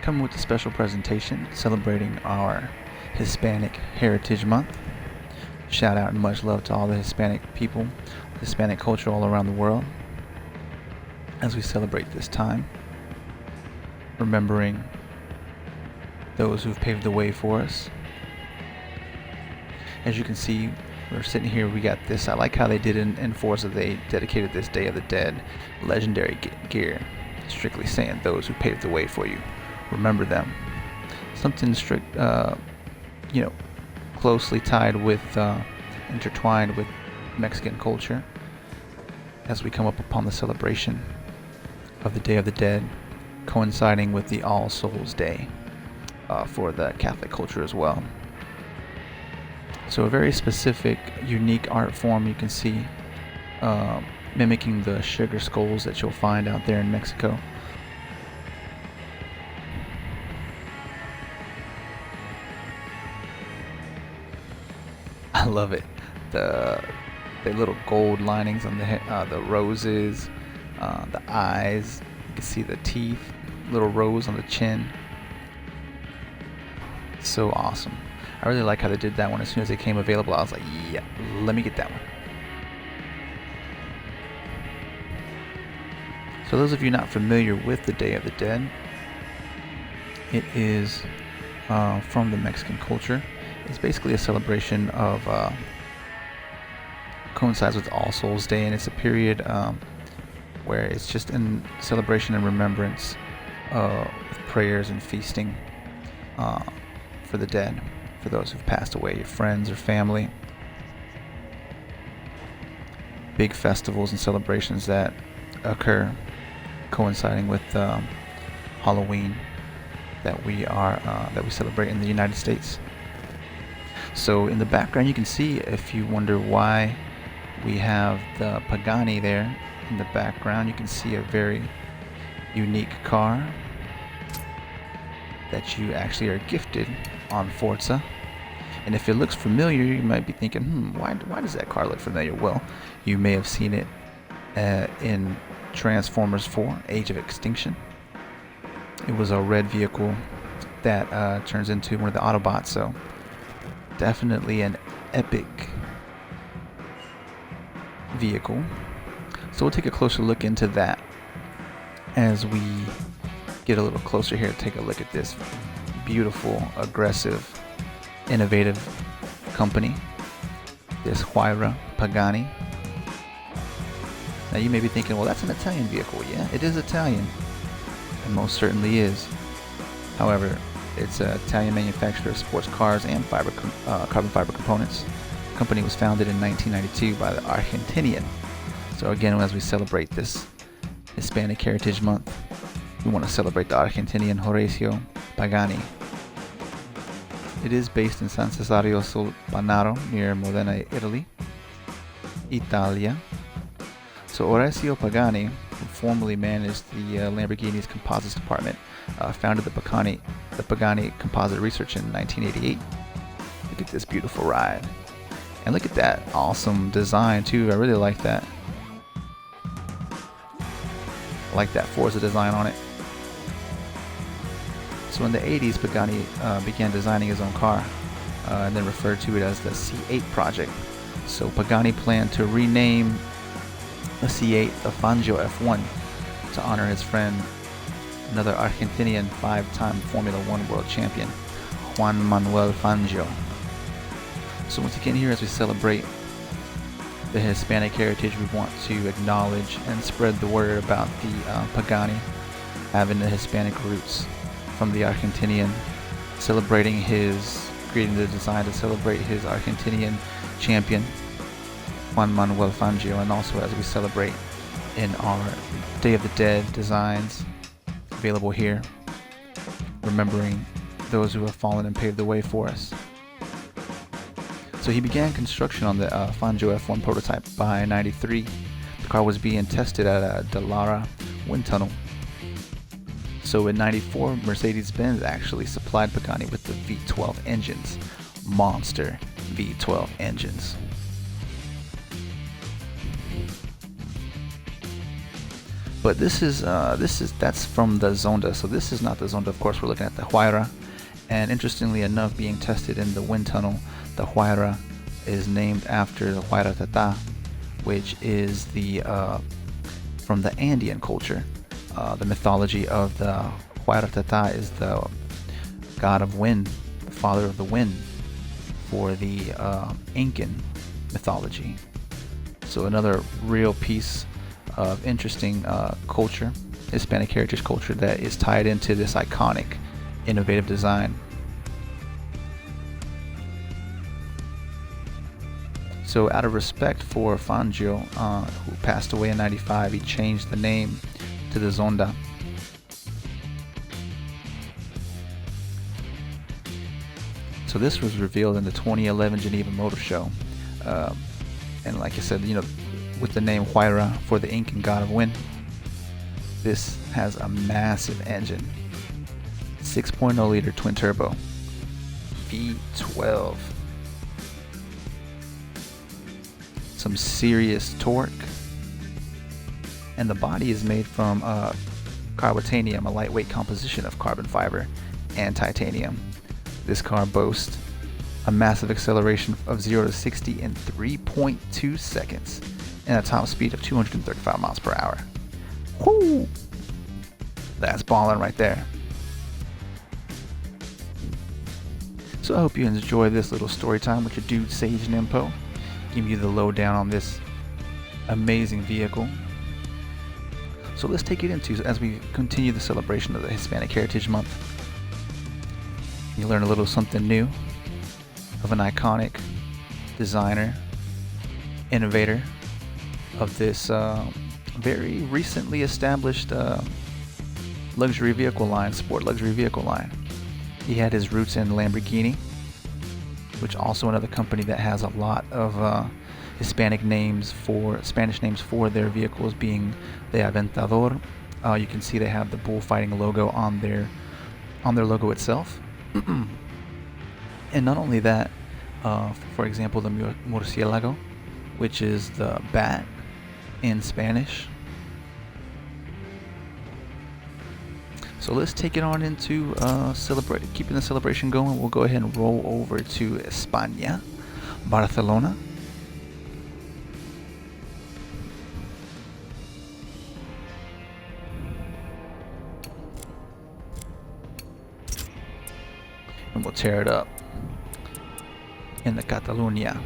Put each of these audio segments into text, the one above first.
coming with a special presentation celebrating our Hispanic Heritage Month. Shout out and much love to all the Hispanic people, Hispanic culture all around the world as we celebrate this time, remembering those who've paved the way for us. As you can see, we're sitting here, we got this, I like how they did in Forza, they dedicated this Day of the Dead legendary gear, strictly saying those who paved the way for you, remember them. Something strict, closely tied with, intertwined with Mexican culture as we come up upon the celebration of the Day of the Dead, coinciding with the All Souls Day for the Catholic culture as well. So a very specific, unique art form you can see, mimicking the sugar skulls that you'll find out there in Mexico. I love it. The little gold linings on the roses, the eyes. You can see the teeth, little rose on the chin. So awesome. I really like how they did that one. As soon as it came available, I was like, yeah, let me get that one. So those of you not familiar with the Day of the Dead, it is from the Mexican culture. It's basically a celebration of, coincides with All Souls Day, and it's a period where it's just in celebration and remembrance with prayers and feasting for the dead, for those who've passed away, your friends or family. Big festivals and celebrations that occur coinciding with Halloween that we celebrate in the United States. So in the background you can see, if you wonder why we have the Pagani there in the background, you can see a very unique car that you actually are gifted on Forza. And if it looks familiar, you might be thinking, why does that car look familiar? Well, you may have seen it in Transformers 4, Age of Extinction. It was a red vehicle that turns into one of the Autobots, so definitely an epic vehicle. So we'll take a closer look into that as we get a little closer here. Take a look at this beautiful, aggressive, innovative company, this Huayra Pagani. Now you may be thinking, well, that's an Italian vehicle. Yeah, it is Italian, and most certainly is. However, it's an Italian manufacturer of sports cars and carbon fiber components. The company was founded in 1992 by the Argentinian. So again, as we celebrate this Hispanic Heritage Month, we want to celebrate the Argentinian Horacio Pagani. It is based in San Cesario sul Panaro near Modena, Italy. So Horacio Pagani, who formerly managed the Lamborghini's composites department, founded the Pagani Composite Research in 1988. Look at this beautiful ride. And look at that awesome design too. I really like that. I like that Forza design on it. So in the 80s, Pagani began designing his own car and then referred to it as the C8 project. So Pagani planned to rename the C8 the Fangio F1 to honor his friend, another Argentinian 5-time Formula One world champion, Juan Manuel Fangio. So once again here, as we celebrate the Hispanic heritage, we want to acknowledge and spread the word about the Pagani having the Hispanic roots from the Argentinian, creating the design to celebrate his Argentinian champion, Juan Manuel Fangio, and also as we celebrate in our Day of the Dead designs available here, remembering those who have fallen and paved the way for us. So he began construction on the Fangio F1 prototype by '93. The car was being tested at a Dallara wind tunnel. So in '94, Mercedes-Benz actually supplied Pagani with the V12 engines, monster V12 engines. But that's from the Zonda. So this is not the Zonda. Of course, we're looking at the Huayra. And interestingly enough, being tested in the wind tunnel, the Huayra is named after the Huayra Tata, which is the from the Andean culture. The mythology of the Huayra Tata is the god of wind, the father of the wind, for the Incan mythology. So another real piece of interesting culture, Hispanic heritage culture, that is tied into this iconic, innovative design. So out of respect for Fangio, who passed away in '95, he changed the name to the Zonda. So this was revealed in the 2011 Geneva Motor Show. And like I said, with the name Huayra for the Incan god of wind, this has a massive engine. 6.0 liter twin turbo, V12. Some serious torque. And the body is made from carbotanium, a lightweight composition of carbon fiber and titanium. This car boasts a massive acceleration of 0 to 60 in 3.2 seconds and a top speed of 235 miles per hour. Whoo! That's ballin' right there. So I hope you enjoy this little story time with your dude Sage Nimpo, giving you the lowdown on this amazing vehicle. So let's take it into, as we continue the celebration of the Hispanic Heritage Month, you learn a little something new of an iconic designer, innovator of this very recently established luxury vehicle line, sport luxury vehicle line. He had his roots in Lamborghini, which also another company that has a lot of Spanish names for their vehicles, being the Aventador. You can see they have the bullfighting logo on their logo itself. And not only that, for example, the Murciélago, which is the bat in Spanish. So let's take it on into keeping the celebration going. We'll go ahead and roll over to España, Barcelona. And we'll tear it up in the Catalunya.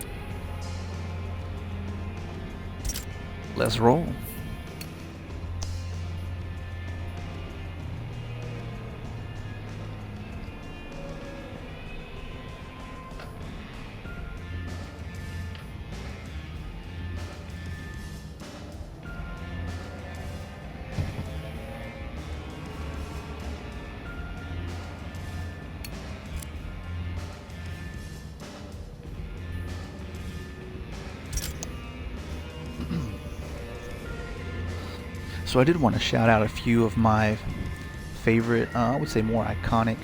Let's roll. So I did want to shout out a few of my favorite, I would say more iconic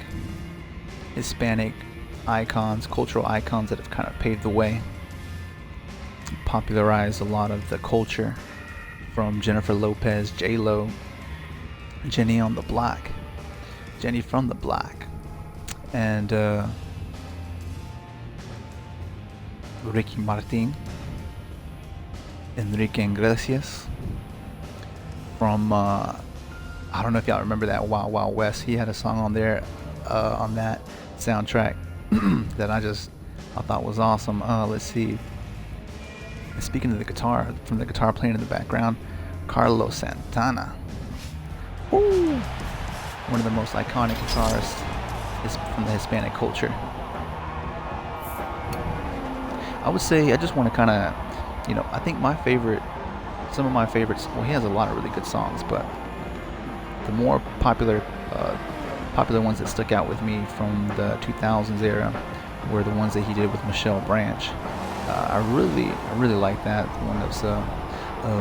Hispanic icons, cultural icons that have kind of paved the way, popularized a lot of the culture, from Jennifer Lopez, J-Lo, Jenny on the Block, Jenny from the Block, and Ricky Martin, Enrique Iglesias. From I don't know if y'all remember that Wild Wild West. He had a song on there on that soundtrack that I thought was awesome. Let's see. Speaking of the guitar, from the guitar playing in the background, Carlos Santana. Woo! One of the most iconic guitarists is from the Hispanic culture. I would say I just want to kind of, I think some of my favorites, well, he has a lot of really good songs, but the more popular ones that stuck out with me from the 2000s era were the ones that he did with Michelle Branch. I really like that. The one that's a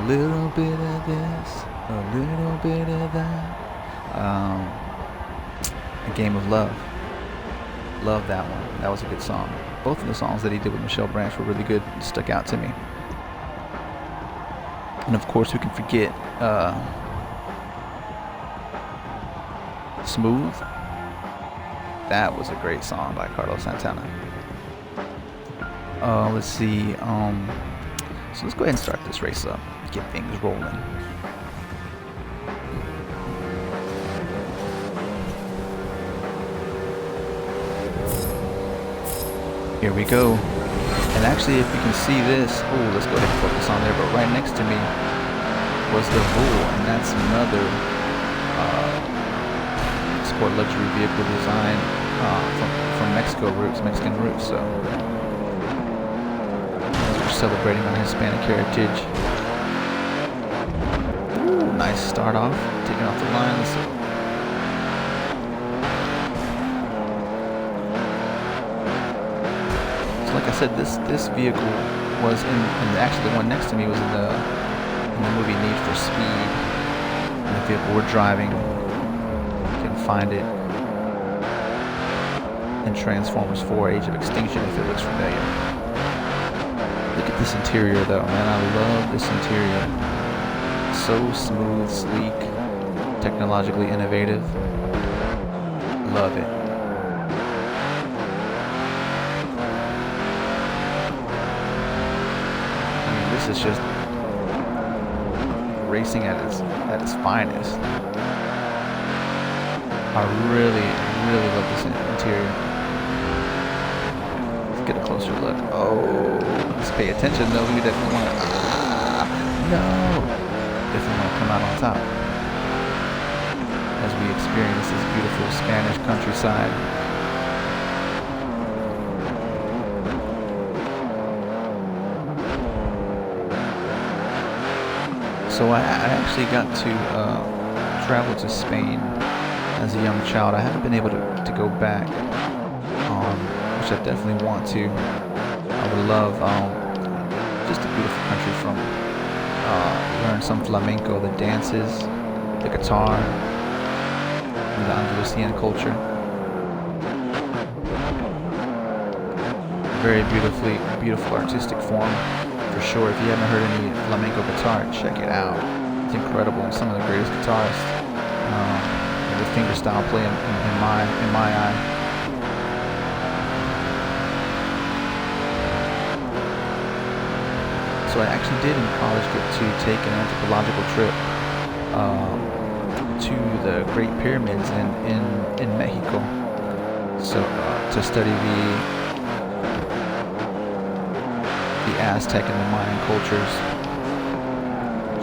little bit of this, a little bit of that. A Game of Love. Love that one. That was a good song. Both of the songs that he did with Michelle Branch were really good, stuck out to me. And of course, we can forget Smooth. That was a great song by Carlos Santana. Let's see. So let's go ahead and start this race up. Get things rolling. Here we go. And actually, if you can see this, oh, let's go ahead and focus on there. But right next to me was the Bull, and that's another sport luxury vehicle design from Mexican roots. So as we're celebrating our Hispanic heritage. Ooh, nice start off, taking off the line. So like I said, this vehicle was and actually the one next to me was in the movie Need for Speed. And the vehicle we're driving, you can find it in Transformers 4 Age of Extinction if it looks familiar. Look at this interior though, man. I love this interior. So smooth, sleek, technologically innovative. Love it. I mean, this is just racing at its finest. I really love this interior. Let's get a closer look. Oh, let's pay attention though. We definitely want to. No, definitely want to come out on top as we experience this beautiful Spanish countryside. So I actually got to travel to Spain as a young child. I haven't been able to go back, which I definitely want to. I would love just a beautiful country from learn some flamenco, the dances, the guitar, and the Andalusian culture. Very beautiful artistic form. For sure, if you haven't heard any flamenco guitar, check it out. It's incredible. Some of the greatest guitarists. The fingerstyle play in my eye. So I actually did in college get to take an anthropological trip to the Great Pyramids in Mexico. So to study the Aztec and the Mayan cultures.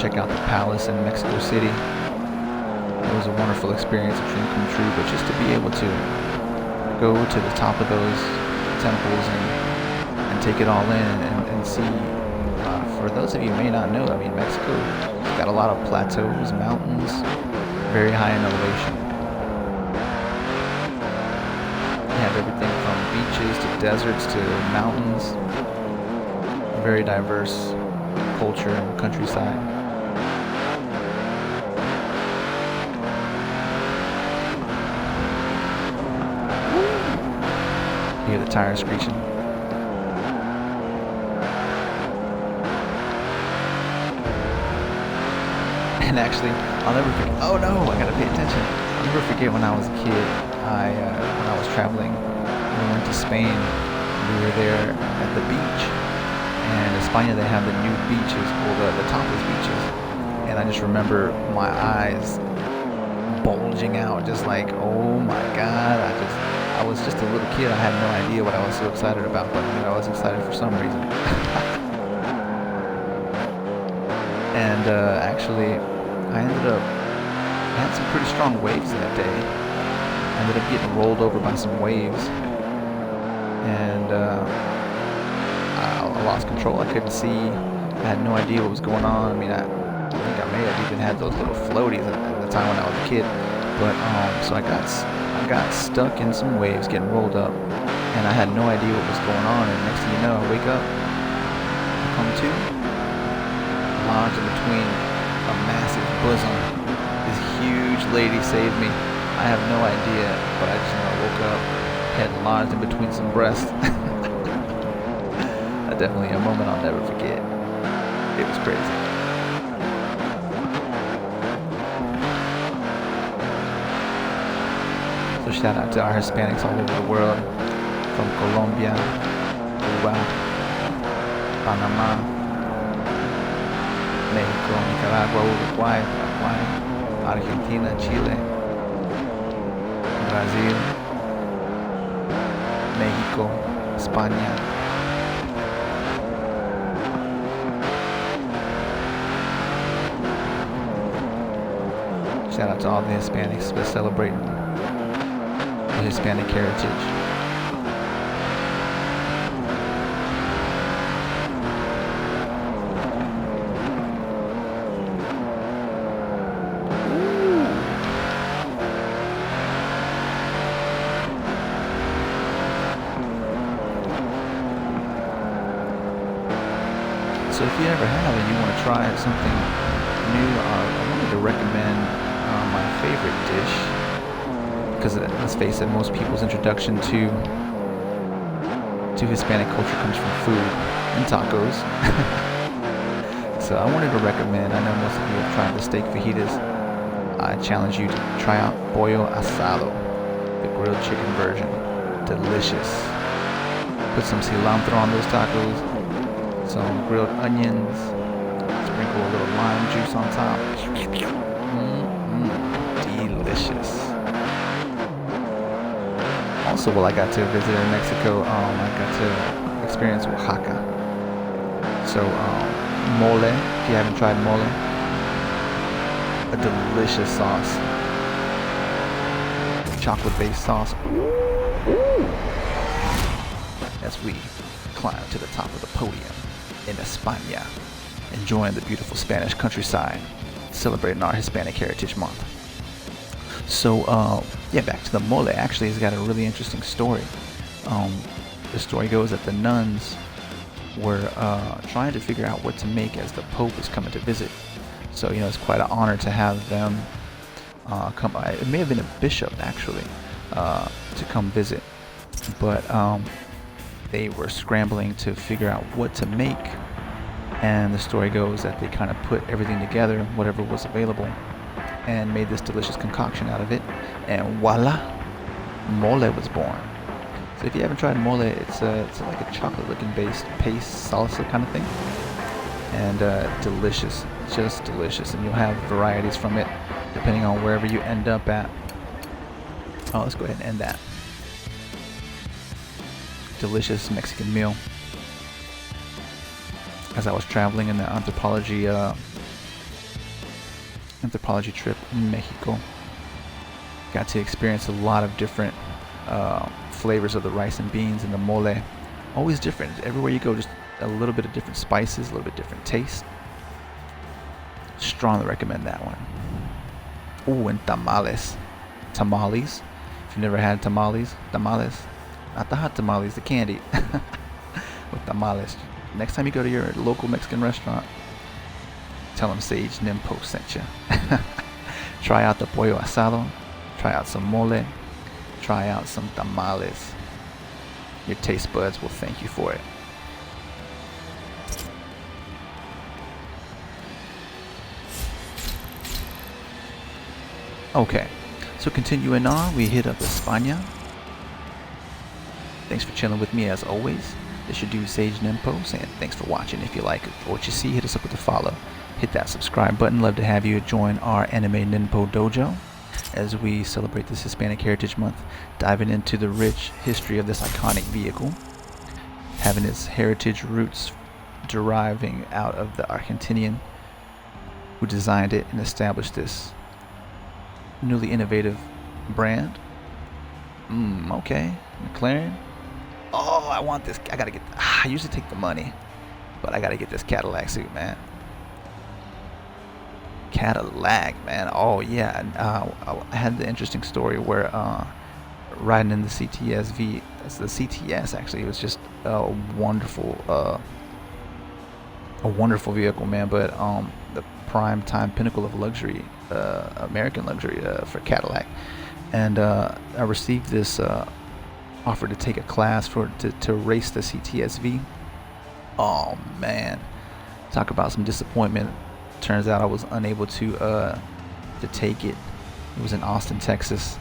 Check out the palace in Mexico City. It was a wonderful experience, a dream come true, but just to be able to go to the top of those temples and take it all in and see, for those of you who may not know, I mean, Mexico's got a lot of plateaus, mountains, very high in elevation. You have everything from beaches to deserts to mountains. Very diverse culture and countryside. You hear the tires screeching. And actually, I'll never forget. Oh no, I gotta pay attention. I'll never forget when I was a kid. When I was traveling, we went to Spain. We were there at the beach. And in España they have the nude beaches, or the topless beaches. And I just remember my eyes bulging out, just like, oh my God. I was just a little kid. I had no idea what I was so excited about, but I was excited for some reason. And actually, I had some pretty strong waves that day. I ended up getting rolled over by some waves. And I lost control. I couldn't see. I had no idea what was going on. I mean, I think I may have even had those little floaties at the time when I was a kid. But so I got stuck in some waves, getting rolled up, and I had no idea what was going on. And next thing you know, I wake up, I come to, lodged in between a massive bosom. This huge lady saved me. I have no idea, but I just know I woke up, head lodged in between some breasts. Definitely a moment I'll never forget. It was crazy. special shout out to our Hispanics all over the world, from Colombia, Cuba, Panama, Mexico, Nicaragua, Uruguay, Paraguay, Argentina, Chile, Brazil, Mexico, España. Shout out to all the Hispanics for celebrating the Hispanic heritage. So if you ever have and you want to try something new, I wanted to recommend my favorite dish, because let's face it, most people's introduction to Hispanic culture comes from food and tacos. So I wanted to recommend, I know most of you have tried the steak fajitas. I challenge you to try out pollo asado, the grilled chicken version. Delicious. Put some cilantro on those tacos, some grilled onions, sprinkle a little lime juice on top. Delicious. Also, while I got to visit in Mexico, I got to experience Oaxaca. So mole, if you haven't tried mole, a delicious sauce, chocolate-based sauce. As we climb to the top of the podium in España, enjoying the beautiful Spanish countryside, celebrating our Hispanic Heritage Month. So, yeah, back to the mole. Actually, it's got a really interesting story. The story goes that the nuns were trying to figure out what to make as the Pope was coming to visit. So, it's quite an honor to have them come. It may have been a bishop, actually, to come visit. But they were scrambling to figure out what to make. And the story goes that they kind of put everything together, whatever was available, and made this delicious concoction out of it. And voila, mole was born. So if you haven't tried mole, it's like a chocolate-looking based paste salsa kind of thing, and delicious, just delicious. And you'll have varieties from it depending on wherever you end up at. Oh, let's go ahead and end that. Delicious Mexican meal. As I was traveling in the anthropology trip in Mexico, got to experience a lot of different flavors of the rice and beans and the mole. Always different. Everywhere you go, just a little bit of different spices, a little bit different taste. Strongly recommend that one. Ooh, and tamales. Tamales. If you've never had tamales. Not the hot tamales, the candy. With tamales. Next time you go to your local Mexican restaurant, tell them Sage Nimpo sent you. Try out the pollo asado. Try out some mole. Try out some tamales. Your taste buds will thank you for it. Okay, so continuing on, we hit up España. Thanks for chilling with me as always. This your dude Sage Nimpo saying thanks for watching. If you like what you see, hit us up with a follow. Hit that subscribe button. Love to have you join our Anime Ninpo Dojo as we celebrate this Hispanic Heritage Month, diving into the rich history of this iconic vehicle, having its heritage roots deriving out of the Argentinian who designed it and established this newly innovative brand. Okay, McLaren. Oh, I want this. I gotta get. I usually take the money, but I gotta get this Cadillac suit, man. Cadillac, man. Oh yeah. I had the interesting story where riding in the CTS-V. That's the CTS. Actually, it was just a wonderful vehicle, man. But the prime time pinnacle of luxury, American luxury for Cadillac. And I received this offer to take a class to race the CTS-V. Oh man, talk about some disappointment. Turns out I was unable to take it. It was in Austin, Texas.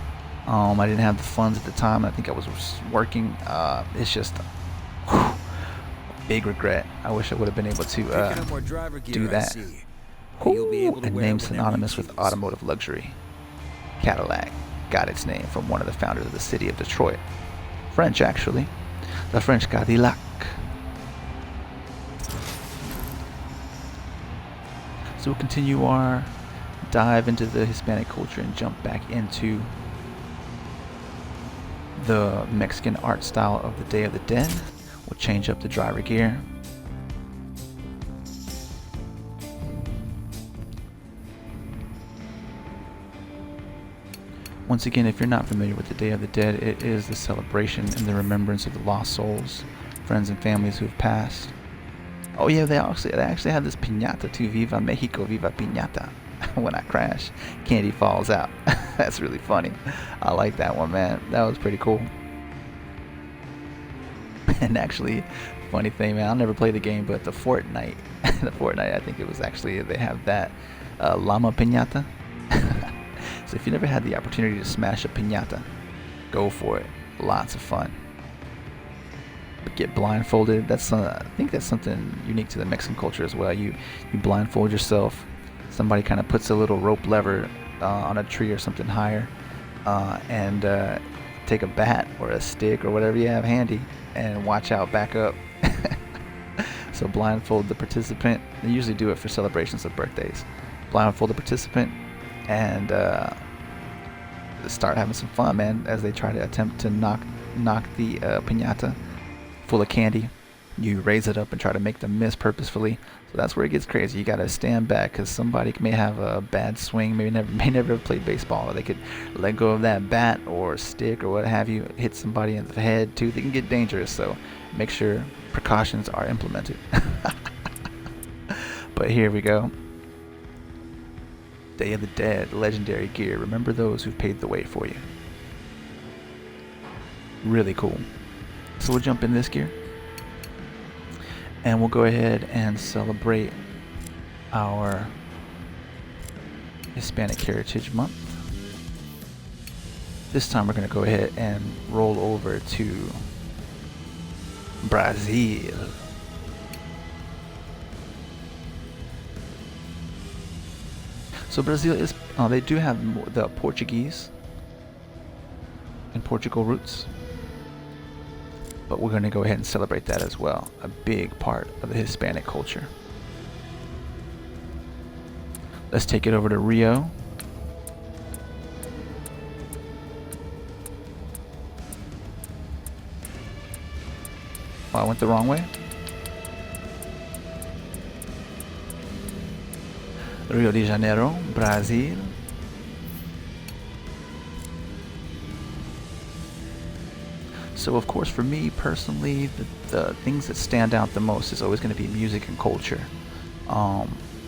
I didn't have the funds at the time. I think I was working. It's just whew, big regret. I wish I would have been able to do that. A name synonymous with automotive luxury. Cadillac got its name from one of the founders of the city of Detroit. French, actually. The French Cadillac. So we'll continue our dive into the Hispanic culture and jump back into the Mexican art style of the Day of the Dead. We'll change up the driver gear. Once again, if you're not familiar with the Day of the Dead, it is the celebration and the remembrance of the lost souls, friends and families who have passed. Oh yeah, they actually have this piñata too. Viva Mexico, Viva Piñata. When I crash, candy falls out. That's really funny. I like that one, man. That was pretty cool. And actually, funny thing, man, I'll never play the game, but the Fortnite, I think it was actually, they have that llama piñata. So if you never had the opportunity to smash a piñata, go for it. Lots of fun. But get blindfolded. I think that's something unique to the Mexican culture as well. You blindfold yourself. Somebody kind of puts a little rope lever on a tree or something higher, and take a bat or a stick or whatever you have handy and watch out, back up. So blindfold the participant. They usually do it for celebrations of birthdays. Blindfold the participant and start having some fun, man, as they try to attempt to knock the piñata full of candy. You raise it up and try to make them miss purposefully. So that's where it gets crazy. You gotta stand back because somebody may have a bad swing, may never have played baseball, or they could let go of that bat or stick or what have you, hit somebody in the head too. They can get dangerous, so make sure precautions are implemented. But here we go. Day of the Dead, legendary gear. Remember those who've paved the way for you. Really cool. So we'll jump in this gear and we'll go ahead and celebrate our Hispanic Heritage Month. This time we're going to go ahead and roll over to Brazil. So Brazil is, they do have the Portuguese and Portugal roots, but we're going to go ahead and celebrate that as well. A big part of the Hispanic culture. Let's take it over to Rio. Oh, I went the wrong way. Rio de Janeiro, Brazil. So of course for me personally, the things that stand out the most is always going to be music and culture.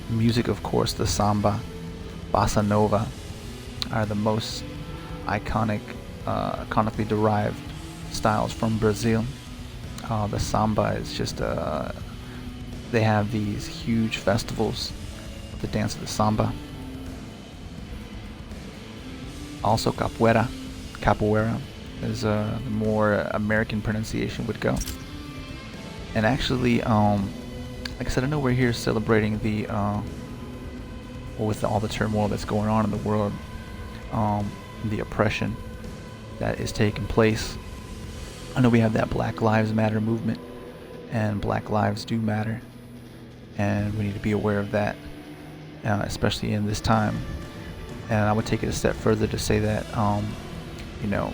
Music, of course, the samba, bossa nova are the most iconically derived styles from Brazil. The samba is just, they have these huge festivals, the dance of the samba. Also capoeira is the more American pronunciation would go. And actually, like I said, I know we're here celebrating the with all the turmoil that's going on in the world, the oppression that is taking place. I know we have that Black Lives Matter movement, and Black lives do matter, and we need to be aware of that, especially in this time. And I would take it a step further to say that, you know,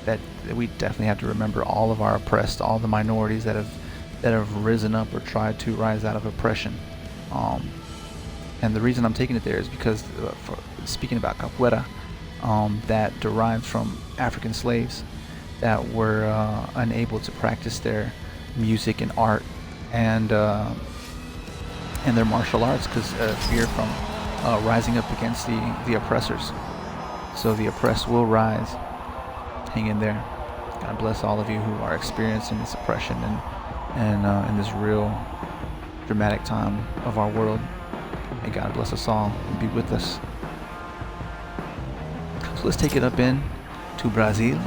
that we definitely have to remember all of our oppressed, all the minorities that have risen up or tried to rise out of oppression. And the reason I'm taking it there is because, for speaking about capoeira, that derived from African slaves that were unable to practice their music and art and their martial arts because of fear from rising up against the oppressors. So the oppressed will rise. Hang in there. God bless all of you who are experiencing this oppression and in this real dramatic time of our world. May God bless us all and be with us. So let's take it up in to Brazil.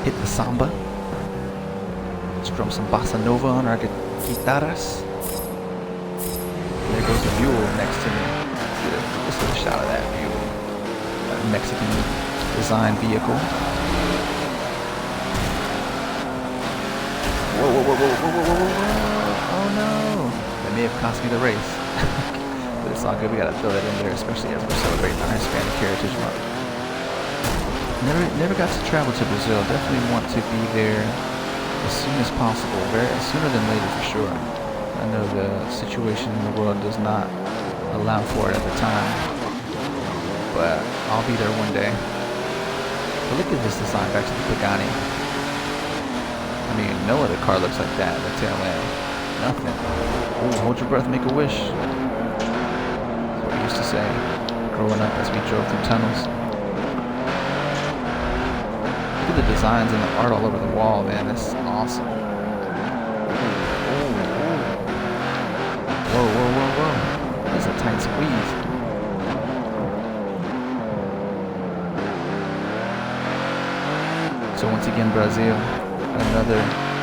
Hit the samba. Strum some bossa nova on our guitarras. There goes the mule next to me. Let's get a shot of that mule. That Mexican design vehicle. Whoa, whoa, whoa, whoa, whoa, whoa, whoa, whoa. Oh no. That may have cost me the race. But it's all good. We gotta throw that in there, especially as we're celebrating our Hispanic Heritage Month. Never got to travel to Brazil. Definitely want to be there as soon as possible. Sooner than later for sure. I know the situation in the world does not allow for it at the time, but I'll be there one day. But look at this design back to the Pagani. I mean, no other car looks like that. The tail end, nothing. Oh, hold your breath, make a wish. That's what we used to say growing up as we drove through tunnels. Look at the designs and the art all over the wall, man. This is awesome. Whoa, whoa, whoa, whoa. That's a tight squeeze. So once again, Brazil, another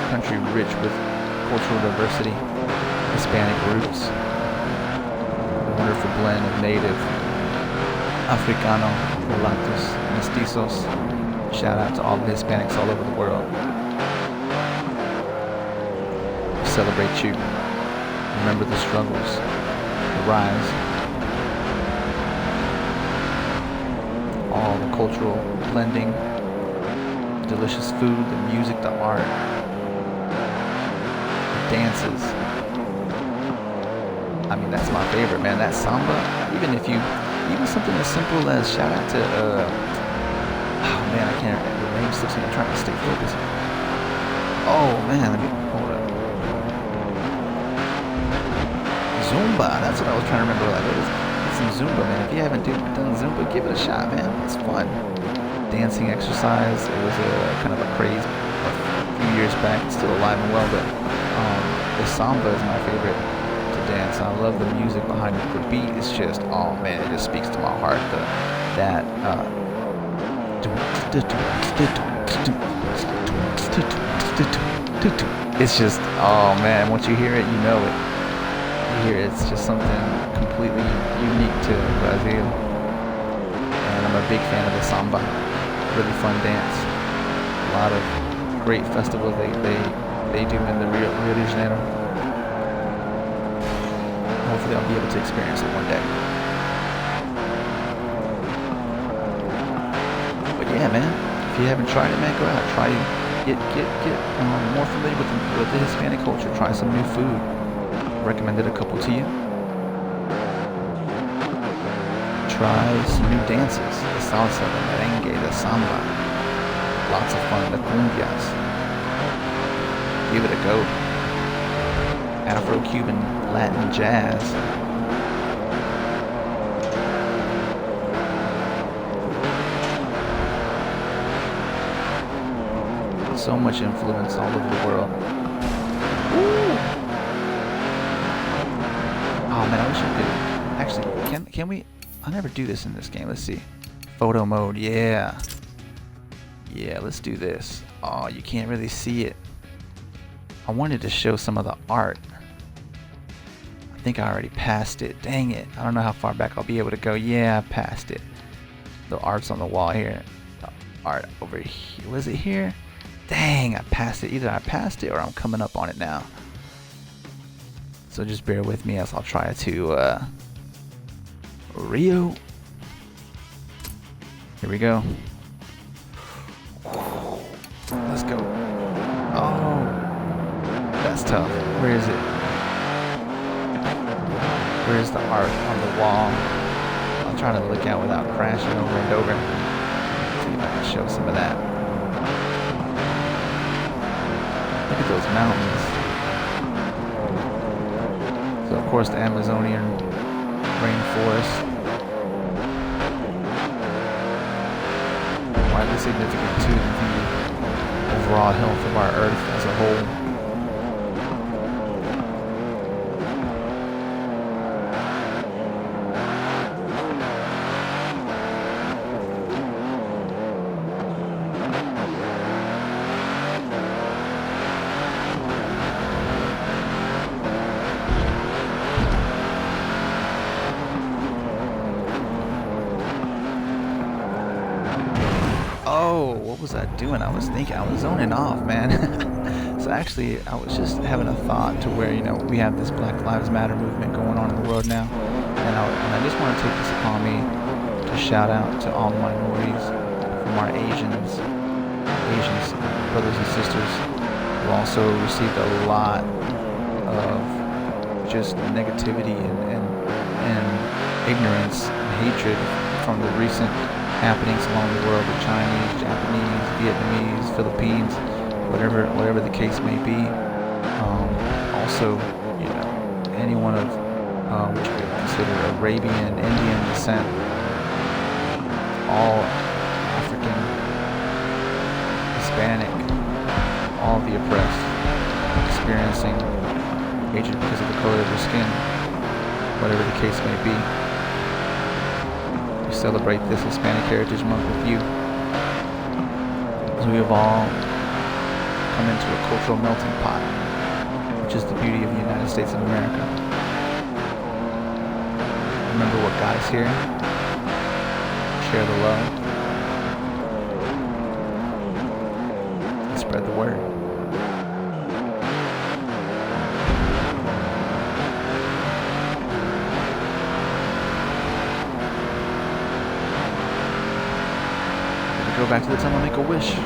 country rich with cultural diversity, Hispanic roots, a wonderful blend of native, Africano, Mulattos, Mestizos. Shout out to all the Hispanics all over the world. We celebrate you. Remember the struggles, the rise, all the cultural blending, the delicious food, the music, the art, the dances. I mean, that's my favorite, man. That samba, even something as simple as shout out to, oh man, I can't remember the name slips me. I'm trying to stay focused. Oh man, let me hold up. Zumba, that's what I was trying to remember. Like, it's some Zumba, man. If you haven't done Zumba, give it a shot, man. It's fun. Dancing exercise. It was a kind of a craze a few years back. It's still alive and well, but the samba is my favorite to dance. I love the music behind it. The beat is just, oh man, it just speaks to my heart. It's just, oh man, once you hear it, you know it. Here it's just something completely unique to Brazil, and I'm a big fan of the samba. Really fun dance. A lot of great festivals they do in the Rio de Janeiro. Hopefully I'll be able to experience it one day. But yeah, man, if you haven't tried it, man, go out, try it. Get more familiar with the Hispanic culture. Try some new food. Recommended a couple to you. Try some new dances, the salsa, the merengue, the samba. Lots of fun, the cumbias. Give it a go. Afro-Cuban, Latin jazz. So much influence all over the world. Ooh. Oh man, I wish I could. Actually, can we? I'll never do this in this game. Let's see. Photo mode, yeah. Yeah, let's do this. Oh, you can't really see it. I wanted to show some of the art. I think I already passed it. Dang it. I don't know how far back I'll be able to go. Yeah, I passed it. The art's on the wall here. The art over here. Was it here? Dang, I passed it. Either I passed it or I'm coming up on it now. So just bear with me as I'll try to Rio. Here we go. Let's go. Oh, that's tough. Where is it? Where's the art on the wall? I'm trying to look out without crashing over and over. See if I can show some of that. Look at those mountains. So of course the Amazonian rainforest. Widely significant to the overall health of our Earth as a whole. Oh, what was I doing? I was thinking, I was zoning off, man. So actually, I was just having a thought to where, we have this Black Lives Matter movement going on in the world now. And I just want to take this upon me to shout out to all the minorities, from our Asians, brothers and sisters, who also received a lot of just negativity and ignorance and hatred from the recent happenings along the world with Chinese, Japanese, Vietnamese, Philippines, whatever the case may be. Also, anyone of which we would consider Arabian, Indian descent, all African, Hispanic, all the oppressed, experiencing hatred because of the color of their skin, whatever the case may be. We celebrate this Hispanic Heritage Month with you, as we have all come into a cultural melting pot, which is the beauty of the United States of America. Remember what got us here. Share the love. And spread the word. Go back to the time and make a wish. You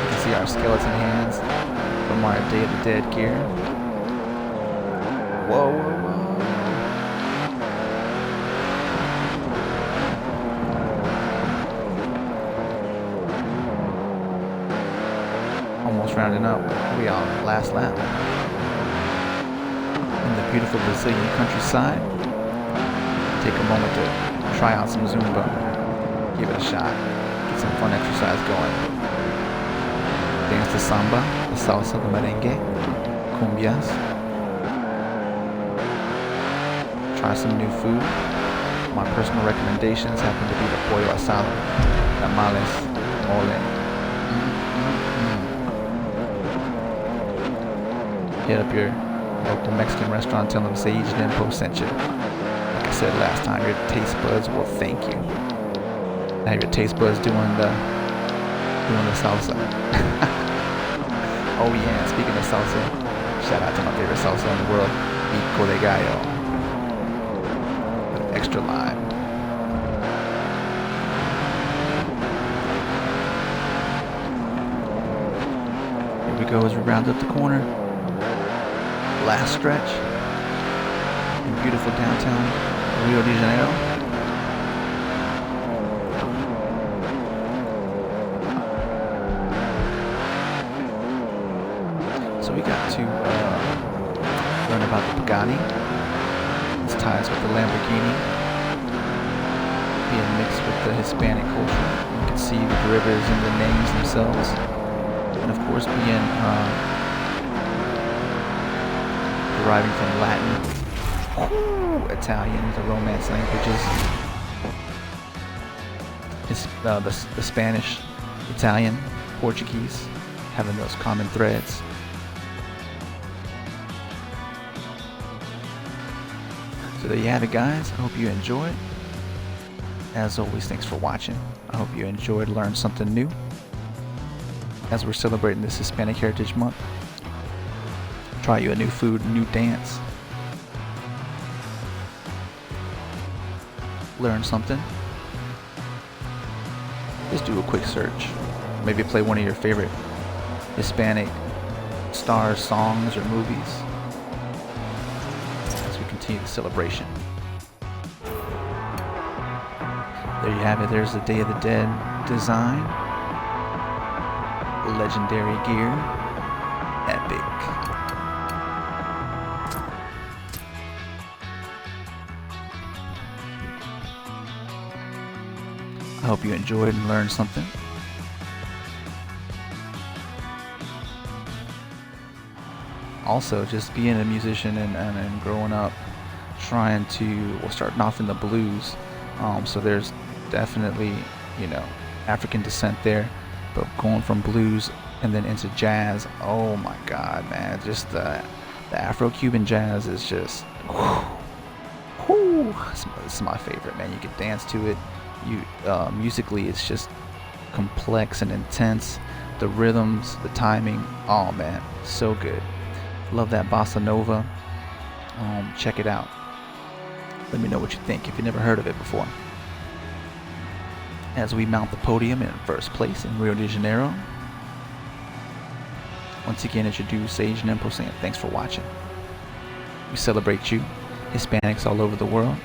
can see our skeleton hands from our Day of the Dead gear. Whoa, whoa, whoa. Almost rounding up. We on last lap. Beautiful Brazilian countryside. Take a moment to try out some Zumba. Give it a shot. Get some fun exercise going. Dance the samba, the salsa, the merengue, cumbias. Try some new food. My personal recommendations happen to be the pollo asado, tamales, mole. Hit up your local Mexican restaurant, tell them Sage Dempo sent you. Like I said last time, your taste buds will thank you. Now your taste buds doing the salsa. Oh yeah, speaking of salsa, shout out to my favorite salsa in the world, Pico de Gallo. With extra lime. Here we go as we round up the corner. Last stretch in beautiful downtown Rio de Janeiro. So we got to learn about the Pagani, its ties with the Lamborghini, being mixed with the Hispanic culture. You can see the derivatives in the names themselves, and of course being deriving from Latin, Italian, the Romance languages, the Spanish, Italian, Portuguese, having those common threads. So there you have it, guys. I hope you enjoyed. As always, thanks for watching. I hope you enjoyed, learned something new as we're celebrating this Hispanic Heritage Month. Try you a new food, new dance. Learn something. Just do a quick search. Maybe play one of your favorite Hispanic stars, songs, or movies as we continue the celebration. There you have it. There's the Day of the Dead design. Legendary gear. Epic. I hope you enjoyed and learned something. Also, just being a musician and growing up, starting off in the blues. So there's definitely, African descent there, but going from blues and then into jazz. Oh my God, man! Just the Afro-Cuban jazz is just, whew, Whoo, this is my favorite, man. You can dance to it. Musically, it's just complex and intense. The rhythms, the timing, oh man, so good. Love that bossa nova. Check it out. Let me know what you think if you never heard of it before. As we mount the podium in first place in Rio de Janeiro. Once again, it's your dude Sage Nimpo saying thanks for watching. We celebrate you, Hispanics all over the world.